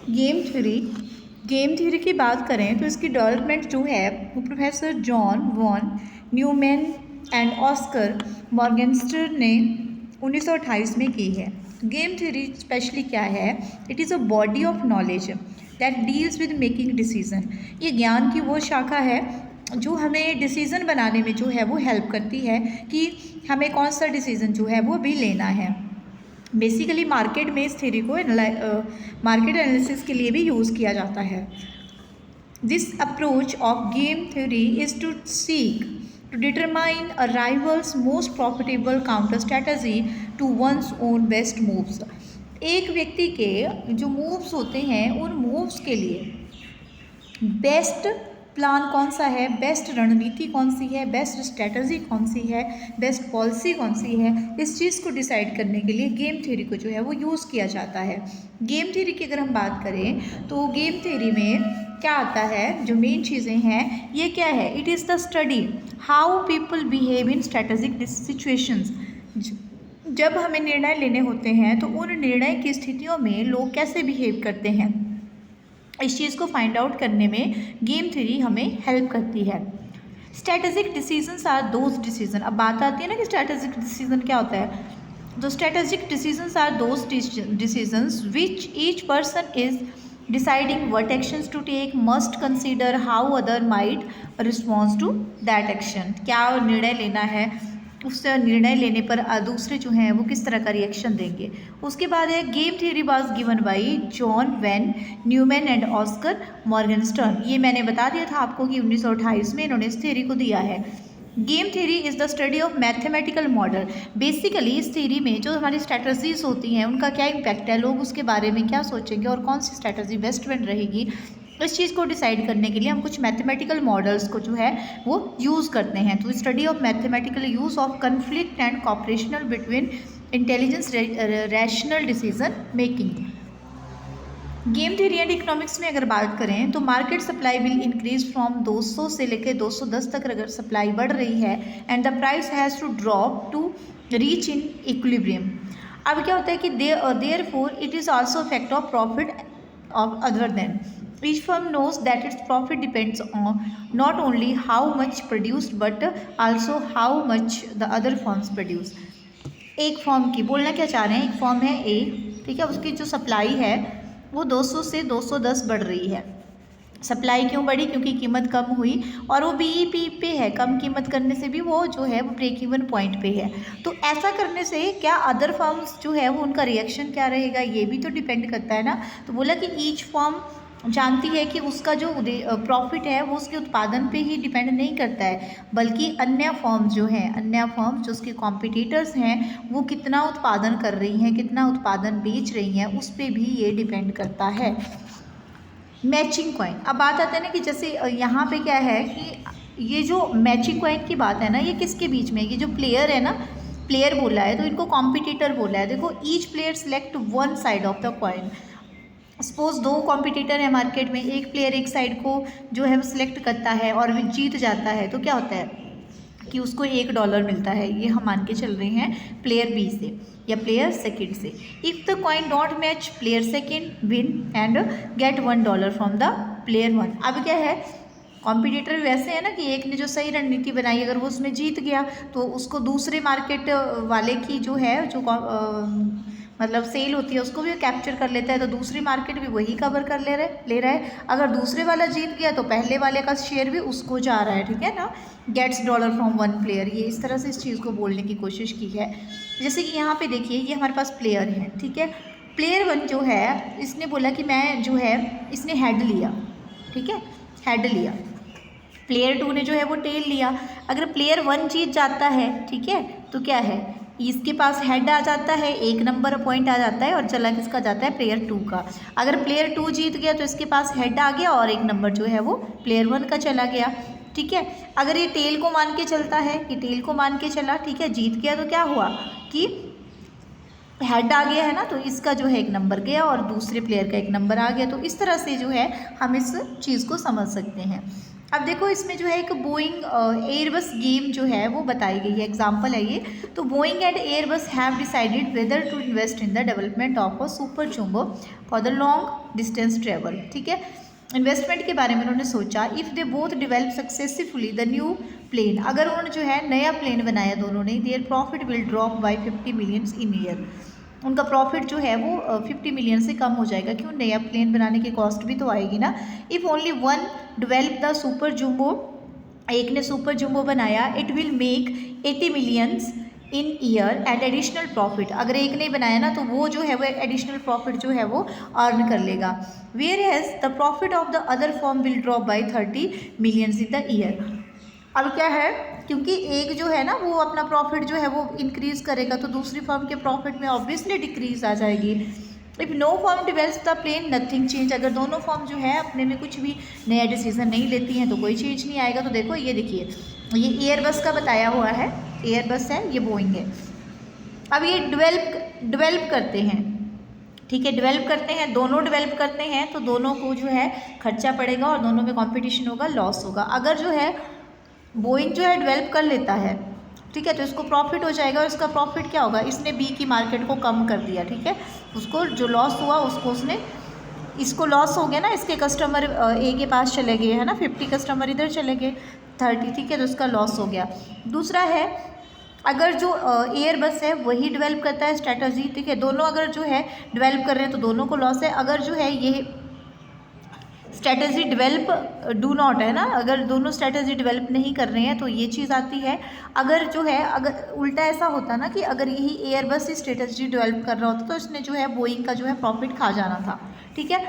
Game theory की बात करें तो इसकी डेवलपमेंट जो है वो professor John von Neumann and Oskar Morgenstern ने 1928 में की है। गेम थ्योरी स्पेशली क्या है? It is a body of knowledge that deals with making decision. ये ज्ञान की वो शाखा है जो हमें डिसीज़न बनाने में जो है वो हेल्प करती है कि हमें कौन सा डिसीज़न जो है वो भी लेना है। बेसिकली मार्केट में इस थ्योरी को मार्केट एनालिसिस के लिए भी यूज़ किया जाता है। This approach of game theory is to seek to determine a rival's most profitable counter strategy to one's own best moves. एक व्यक्ति के जो मूव्स होते हैं उन मूव्स के लिए बेस्ट प्लान कौन सा है, बेस्ट रणनीति कौन सी है, बेस्ट स्ट्रैटेजी कौन सी है, बेस्ट पॉलिसी कौन सी है, इस चीज़ को डिसाइड करने के लिए गेम थ्योरी को जो है वो यूज़ किया जाता है। गेम थ्योरी की अगर हम बात करें तो गेम थ्योरी में क्या आता है, जो मेन चीज़ें हैं ये क्या है? It is the study how people behave in strategic situations. जब हमें निर्णय लेने होते हैं तो उन निर्णय की स्थितियों में लोग कैसे बिहेव करते हैं, इस चीज़ को फाइंड आउट करने में गेम थ्योरी हमें हेल्प करती है। Strategic decisions are those decision. अब बात आती है ना कि स्ट्रैटेजिक डिसीजन क्या होता है। तो strategic decisions are those decisions which each person is deciding what actions to take, must consider how other might response to that action. क्या निर्णय लेना है, उस निर्णय लेने पर दूसरे जो हैं वो किस तरह का रिएक्शन देंगे। उसके बाद है game theory was given by John von Neumann and Oskar Morgenstern. ये मैंने बता दिया था आपको कि 1928 में इन्होंने इस थ्योरी को दिया है। Game theory is the study of mathematical model. Basically इस थ्योरी में जो हमारी स्ट्रैटेजीज होती हैं उनका क्या इम्पैक्ट है, लोग उसके बारे में क्या सोचेंगे और कौन सी स्ट्रैटेजी बेस्ट बन रहेगी, इस चीज़ को डिसाइड करने के लिए हम कुछ मैथमेटिकल मॉडल्स को जो है वो यूज़ करते हैं। तो study of mathematical use of conflict and cooperational between intelligence rational decision making. Game theory and economics में अगर बात करें तो market supply will increase from 200 से लेकर 210 तक अगर सप्लाई बढ़ रही है and the price has to drop to reach in equilibrium. अब क्या होता है कि therefore it is also effect of profit of other than each firm knows that its profit depends on not only how much produced but also how much the other firms produce। एक form की, बोलना क्या चाह रहे हैं, एक form है ए, ठीक है, उसकी जो सप्लाई है वो 200 से 210 बढ़ रही है। सप्लाई क्यों बढ़ी? क्योंकि कीमत कम हुई और वो बीईपी पे है, कम कीमत करने से भी वो जो है वो ब्रेक इवन पॉइंट पे है। तो ऐसा करने से क्या अदर फर्म्स जो है वो उनका रिएक्शन क्या रहेगा, ये भी तो डिपेंड करता है ना। तो बोला कि ईच फर्म जानती है कि उसका जो प्रॉफिट है वो उसके उत्पादन पे ही डिपेंड नहीं करता है, बल्कि अन्य फर्म्स जो हैं, अन्य फर्म्स जो उसके कॉम्पिटिटर्स हैं वो कितना उत्पादन कर रही हैं, कितना उत्पादन बेच रही हैं, उस पर भी ये डिपेंड करता है। मैचिंग कॉइन, अब बात आते हैं ना कि जैसे यहाँ पे क्या है कि ये जो मैचिंग कॉइन की बात है ना, ये किसके बीच में, ये जो प्लेयर है ना, प्लेयर बोला है तो इनको कॉम्पिटिटर बोला है। देखो each player select one side of the coin. Suppose दो कॉम्पिटिटर है मार्केट में, एक प्लेयर एक साइड को जो है वो सिलेक्ट करता है और वो जीत जाता है, तो क्या होता है कि उसको $1 मिलता है। ये हम मान के चल रहे हैं प्लेयर बी से या प्लेयर सेकंड से। If the coin don't match, player second win and get $1 from the player one. अब क्या है, कॉम्पिटिटर वैसे है ना कि एक ने जो सही रणनीति बनाई, अगर वो उसमें जीत गया तो उसको दूसरे मार्केट वाले की जो है जो मतलब सेल होती है उसको भी कैप्चर कर लेता है, तो दूसरी मार्केट भी वही कवर कर ले रहा है। अगर दूसरे वाला जीत गया तो पहले वाले का शेयर भी उसको जा रहा है, ठीक है ना। गेट्स $1 फ्रॉम वन प्लेयर, ये इस तरह से इस चीज़ को बोलने की कोशिश की है। जैसे कि यहाँ पे देखिए ये हमारे पास प्लेयर है, ठीक है। प्लेयर वन जो है इसने बोला कि मैं जो है, इसने हेड लिया, ठीक है, हेड लिया। प्लेयर टू ने जो है वो टेल लिया। अगर प्लेयर वन जीत जाता है, ठीक है, तो क्या है, इसके पास हेड आ जाता है, 1 नंबर पॉइंट आ जाता है और चला किसका जाता है, प्लेयर टू का। अगर प्लेयर टू जीत गया तो इसके पास हेड आ गया और 1 नंबर जो है वो प्लेयर वन का चला गया, ठीक है। अगर ये टेल को मान के चलता है, ये टेल को मान के चला, ठीक है, जीत गया तो क्या हुआ कि हेड आ गया है ना, तो इसका जो है 1 नंबर गया और दूसरे प्लेयर का 1 नंबर आ गया। तो इस तरह से जो है हम इस चीज़ को समझ सकते हैं। अब देखो इसमें जो है एक बोइंग एयरबस गेम जो है वो बताई गई है, एग्जाम्पल है ये। तो Boeing and Airbus have decided whether to invest in the development of a super jumbo for the long distance travel, ठीक है। इन्वेस्टमेंट के बारे में उन्होंने सोचा, if they both develop successfully the new plane, अगर उन्होंने जो है नया प्लेन बनाया दोनों ने, their profit will drop by 50 million in year, उनका प्रॉफिट जो है वो 50 मिलियन से कम हो जाएगा। क्यों? नया प्लेन बनाने की कॉस्ट भी तो आएगी ना। If only one develop the super jumbo, एक ने सुपर जंबो बनाया, it will make 80 millions in year and additional profit, अगर एक ने बनाया ना तो वो जो है वो एडिशनल प्रॉफिट जो है वो अर्न कर लेगा। Where has the profit of the other firm will drop by 30 millions in the year. अब क्या है, क्योंकि एक जो है ना वो अपना प्रॉफिट जो है वो इंक्रीज़ करेगा तो दूसरी फर्म के प्रॉफिट में ऑब्वियसली डिक्रीज आ जाएगी। If no firm develops the plane nothing change, अगर दोनों फर्म जो है अपने में कुछ भी नया डिसीजन नहीं लेती हैं तो कोई चेंज नहीं आएगा। तो देखो ये देखिए, ये एयरबस का बताया हुआ है, एयरबस है, ये बोइंग है। अब ये डिवेल्प करते हैं, ठीक है, डिवेल्प करते हैं, दोनों डिवेल्प करते हैं तो दोनों को जो है खर्चा पड़ेगा और दोनों में कंपटीशन होगा, लॉस होगा। अगर जो है बोइंग जो है डेवलप कर लेता है, ठीक है, तो इसको प्रॉफिट हो जाएगा और इसका प्रॉफिट क्या होगा, इसने बी की मार्केट को कम कर दिया, ठीक है, उसको जो लॉस हुआ उसको उसने, इसको लॉस हो गया ना, इसके कस्टमर ए के पास चले गए है ना, 50 कस्टमर इधर चले गए 30, ठीक है, तो इसका लॉस हो गया। दूसरा है, अगर जो एयरबस है वही डेवलप करता है स्ट्रैटेजी, ठीक है, दोनों अगर जो है डेवलप कर रहे हैं तो दोनों को लॉस है। अगर जो है ये स्ट्रैटेजी डेवलप डू नॉट है ना, अगर दोनों स्ट्रैटेजी डेवलप नहीं कर रहे हैं तो ये चीज़ आती है। अगर जो है, अगर उल्टा ऐसा होता ना कि अगर यही एयरबस ही स्ट्रैटेजी डेवलप कर रहा होता तो इसने जो है बोइंग का जो है प्रॉफिट खा जाना था, ठीक है।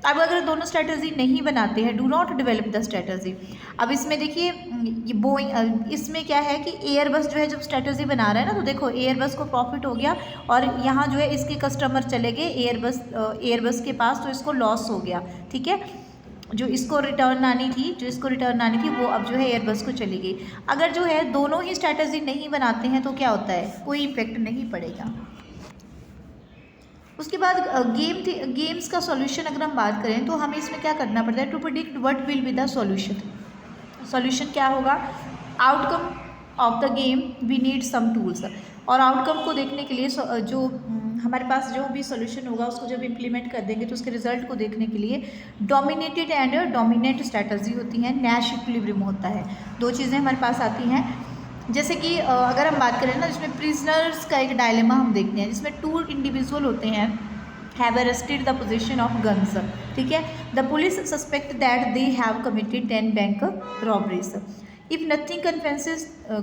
अब अगर दोनों स्ट्रैटेजी नहीं बनाते हैं, do not develop the strategy. अब इसमें देखिए ये बोइंग, इसमें क्या है कि एयरबस जो है जब स्ट्रैटेजी बना रहा है ना तो देखो एयरबस को प्रॉफिट हो गया और यहाँ जो है इसके कस्टमर चले गए एयरबस के पास, तो इसको लॉस हो गया, ठीक है। जो इसको रिटर्न आनी थी वो अब जो है एयरबस को चली गई। अगर जो है दोनों ही स्ट्रैटेजी नहीं बनाते हैं तो क्या होता है, कोई इम्पेक्ट नहीं पड़ेगा। उसके बाद गेम्स का सॉल्यूशन अगर हम बात करें तो हमें इसमें क्या करना पड़ता है, to predict what will be the solution क्या होगा, outcome of the game we need some tools, और आउटकम को देखने के लिए जो हमारे पास जो भी सॉल्यूशन होगा उसको जब इम्प्लीमेंट कर देंगे तो उसके रिजल्ट को देखने के लिए डोमिनेटेड एंड डोमिनेट स्ट्रैटेजी होती है, नैश इक्विलिब्रियम होता है, दो चीज़ें हमारे पास आती हैं। जैसे कि अगर हम बात करें ना, जिसमें प्रिजनर्स का एक डायलेमा हम देखते हैं, जिसमें 2 इंडिविजुअल होते हैं, have arrested the position of guns, ठीक है, the police suspect that they have committed 10 bank robberies, if nothing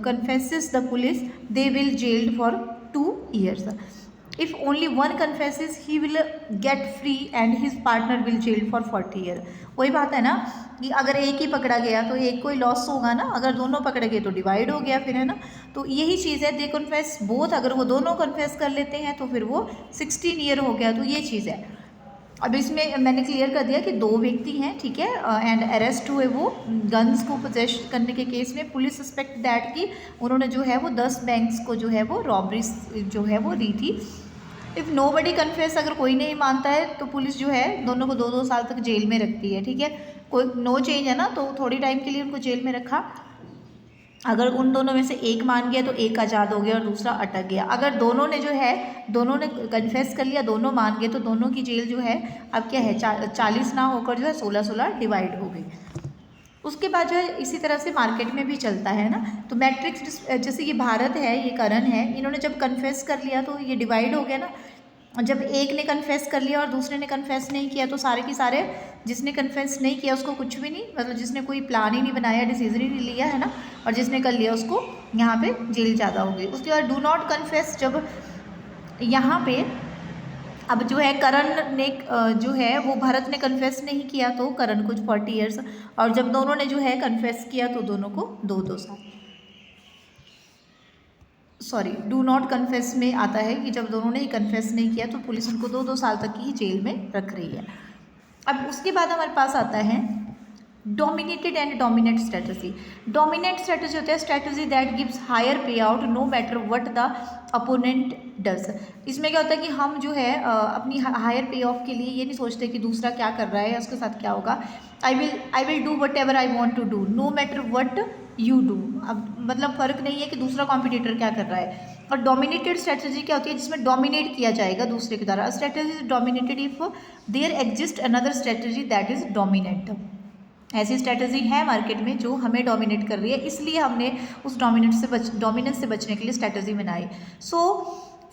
confesses the police they will gelled for 2 years, if only one confesses he will get free and his partner will jail for 40 years। वही बात है ना कि अगर एक ही पकड़ा गया तो एक कोई लॉस होगा ना, अगर दोनों पकड़े गए तो डिवाइड हो गया फिर, है ना। तो यही चीज़ है, दे कन्फेस बोथ, अगर वो दोनों कन्फेस कर लेते हैं तो फिर वो 16 ईयर हो गया, तो ये चीज़ है। अब इसमें मैंने क्लियर कर दिया कि 2 व्यक्ति हैं, ठीक है, एंड अरेस्ट हुए वो गन्स को पोजेस करने के केस में। पुलिस सस्पेक्ट दैट कि उन्होंने जो है वो 10 बैंक्स को जो है वो रॉबरी जो है वो दी थी। इफ़ नो बडी कन्फेस, अगर कोई नहीं मानता है तो पुलिस जो है दोनों को 2-2 साल तक जेल में रखती है, ठीक है। कोई नो चेंज है ना, तो थोड़ी टाइम के लिए उनको जेल में रखा। अगर उन दोनों में से एक मान गया तो एक आज़ाद हो गया और दूसरा अटक गया। अगर दोनों ने कन्फेस कर लिया, दोनों मान गए, तो दोनों की जेल जो है अब क्या है 40 ना होकर जो है 16-16 डिवाइड हो गई। उसके बाद जो है इसी तरह से मार्केट में भी चलता है ना। तो मैट्रिक्स, जैसे ये भारत है, ये करण है, इन्होंने जब कन्फेस कर लिया तो ये डिवाइड हो गया ना। जब एक ने कन्फेस कर लिया और दूसरे ने कन्फेस नहीं किया तो सारे के सारे, जिसने कन्फेस नहीं किया उसको कुछ भी नहीं, मतलब जिसने कोई प्लान ही नहीं बनाया, डिसीजन ही नहीं लिया, है ना, और जिसने कर लिया उसको यहाँ पे जेल ज़्यादा हो गई। उसके बाद डू नॉट कन्फेस, जब यहाँ पे अब जो है करण ने जो है वो भरत ने कन्फेस नहीं किया तो करण को 40 ईयर्स, और जब दोनों ने जो है कन्फेस किया तो दोनों को 2-2 साल। सॉरी, डू नॉट कन्फेस में आता है कि जब दोनों ने ही कन्फेस नहीं किया तो पुलिस उनको 2-2 साल तक की जेल में रख रही है। अब उसके बाद हमारे पास आता है dominated and dominate strategy. Dominate strategy होता है strategy that gives higher pay out no matter what the opponent does. इसमें क्या होता है कि हम जो है अपनी हायर पे ऑफ के लिए ये नहीं सोचते कि दूसरा क्या कर रहा है या उसके साथ क्या होगा। I will do whatever I want to do no matter what you do. अब मतलब फ़र्क नहीं है कि दूसरा कॉम्पिटिटर क्या कर रहा है। और डोमिनेटेड स्ट्रेटजी क्या होती है जिसमें डोमिनेट किया जाएगा दूसरे के द्वारा। Strategy is dominated if there exist another strategy that is dominate. ऐसी स्ट्रेटजी है मार्केट में जो हमें डोमिनेट कर रही है, इसलिए हमने उस डोमिनेंस से बचने के लिए स्ट्रेटजी बनाई। So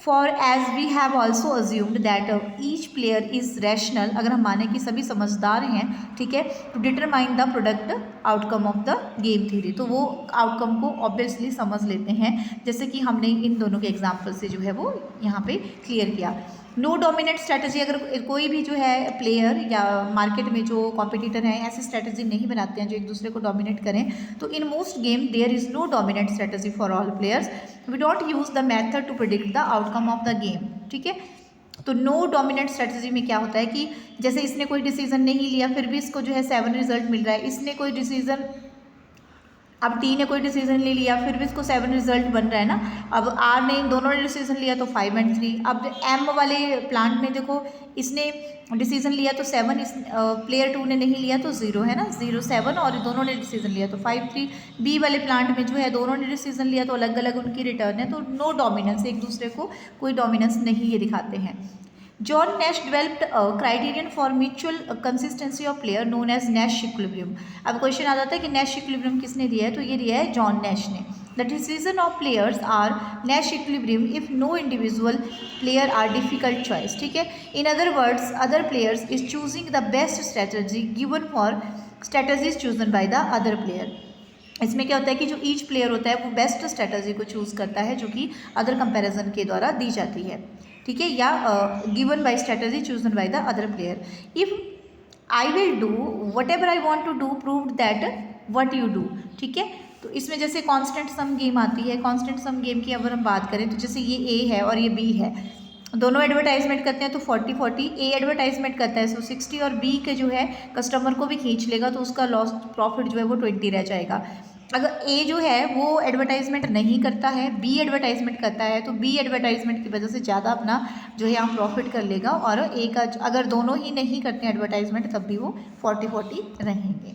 far as we have also assumed that each player is rational, अगर हम माने कि सभी समझदार हैं, ठीक है, to determine the product outcome of the game theory, तो वो आउटकम को ऑब्वियसली समझ लेते हैं, जैसे कि हमने इन दोनों के एग्जाम्पल से जो है वो यहाँ पे क्लियर किया। नो डोमिनेट स्ट्रैटेजी, अगर कोई भी जो है प्लेयर या मार्केट में जो कॉम्पिटिटर हैं ऐसी स्ट्रैटेजी नहीं बनाते हैं जो एक दूसरे को डोमिनेट करें, तो in most game there is no dominate strategy for all players. We don't use the method to predict the outcome of the game, ठीक है। तो नो डोमिनेट स्ट्रैटेजी में क्या होता है कि जैसे इसने कोई डिसीजन नहीं लिया फिर भी इसको जो है 7 रिजल्ट मिल रहा है, इसने कोई डिसीजन, अब टी ने कोई डिसीजन ले लिया फिर भी इसको 7 रिजल्ट बन रहा है ना। अब आर ने, दोनों ने डिसीजन लिया तो 5 एंड 3। अब एम वाले प्लांट में देखो इसने डिसीजन लिया तो 7, इस प्लेयर 2 ने नहीं लिया तो 0 है ना, 0 7, और दोनों ने डिसीजन लिया तो 5 3। बी वाले प्लांट में जो है दोनों ने डिसीजन लिया तो अलग अलग उनकी रिटर्न है, तो नो डोमिनेंस, एक दूसरे को कोई डोमिनेंस नहीं ये दिखाते हैं। John Nash developed criterion for mutual consistency of player known as Nash equilibrium. अब क्वेश्चन आ जाता है कि नैश इक्विलिब्रियम किसने दिया है, तो ये दिया है जॉन नैश ने। The decision of players are Nash equilibrium if no individual player are difficult choice, ठीक है। In other words other players is choosing the best strategy given for strategies chosen by the other player. इसमें क्या होता है कि जो each player होता है वो बेस्ट स्ट्रेटजी को चूज़ करता है जो कि अदर कंपैरिजन के द्वारा दी जाती है, ठीक है, या given by strategy chosen by the other player. If I will do whatever I want to do prove that what you do, ठीक है। तो इसमें जैसे कॉन्स्टेंट सम गेम आती है, कॉन्स्टेंट सम गेम की अगर हम बात करें तो जैसे ये ए है और ये बी है, दोनों एडवर्टाइजमेंट करते हैं तो 40-40, ए एडवर्टाइजमेंट करता है तो 60 और बी के जो है कस्टमर को भी खींच लेगा तो उसका लॉस प्रॉफिट जो है वो 20 रह जाएगा। अगर ए जो है वो एडवर्टाइजमेंट नहीं करता है, बी एडवर्टाइजमेंट करता है, तो बी एडवर्टाइजमेंट की वजह से ज़्यादा अपना जो है यहाँ प्रॉफिट कर लेगा, और ए का अगर दोनों ही नहीं करते हैं एडवर्टाइजमेंट तब भी वो 40-40 रहेंगे।